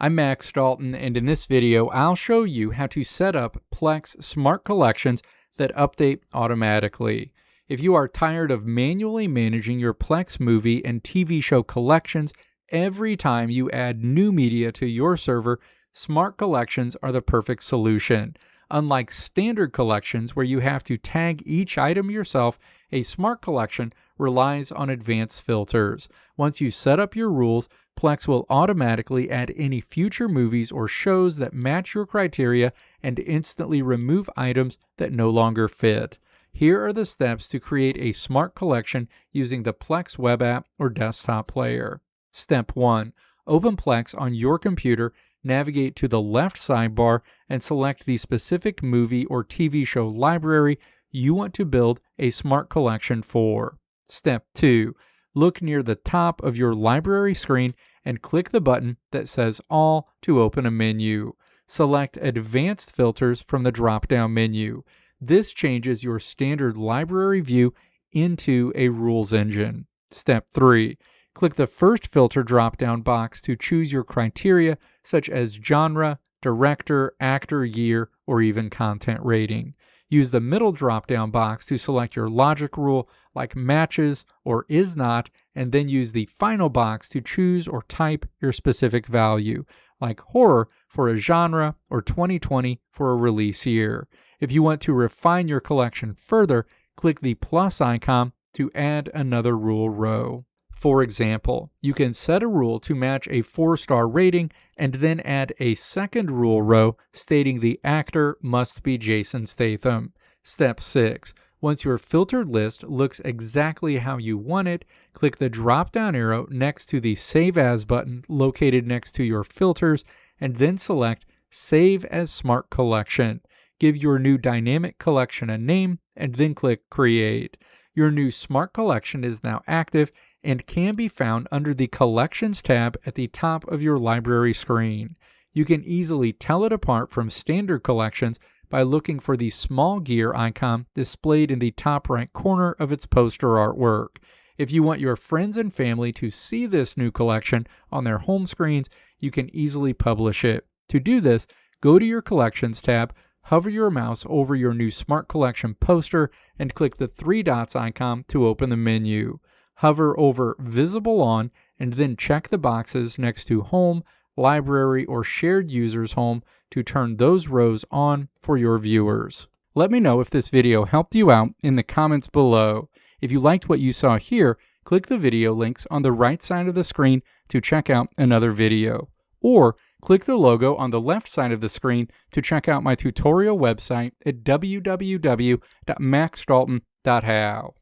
I'm Max Dalton, and in this video, I'll show you how to set up Plex Smart Collections that update automatically. If you are tired of manually managing your Plex movie and TV show collections every time you add new media to your server, Smart Collections are the perfect solution. Unlike standard collections where you have to tag each item yourself, a Smart Collection relies on advanced filters. Once you set up your rules, Plex will automatically add any future movies or shows that match your criteria and instantly remove items that no longer fit. Here are the steps to create a smart collection using the Plex web app or desktop player. Step 1. Open Plex on your computer, navigate to the left sidebar, and select the specific movie or TV show library you want to build a smart collection for. Step 2. Look near the top of your library screen and click the button that says All to open a menu. Select Advanced Filters from the drop-down menu. This changes your standard library view into a rules engine. Step 3. Click the first filter drop-down box to choose your criteria such as genre, director, actor, year, or even content rating. Use the middle drop-down box to select your logic rule like matches or is not, and then use the final box to choose or type your specific value, like horror for a genre or 2020 for a release year. If you want to refine your collection further, click the plus icon to add another rule row. For example, you can set a rule to match a 4-star rating and then add a second rule row stating the actor must be Jason Statham. Step 6. Once your filtered list looks exactly how you want it, click the drop-down arrow next to the Save As button located next to your filters and then select Save as Smart Collection. Give your new dynamic collection a name and then click Create. Your new Smart Collection is now active and can be found under the Collections tab at the top of your library screen. You can easily tell it apart from standard collections by looking for the small gear icon displayed in the top right corner of its poster artwork. If you want your friends and family to see this new collection on their home screens, you can easily publish it. To do this, go to your Collections tab, hover your mouse over your new Smart Collection poster, and click the 3 dots icon to open the menu. Hover over Visible On, and then check the boxes next to Home, Library, or Shared Users Home to turn those rows on for your viewers. Let me know if this video helped you out in the comments below. If you liked what you saw here, click the video links on the right side of the screen to check out another video. Or click the logo on the left side of the screen to check out my tutorial website at www.maxdalton.how.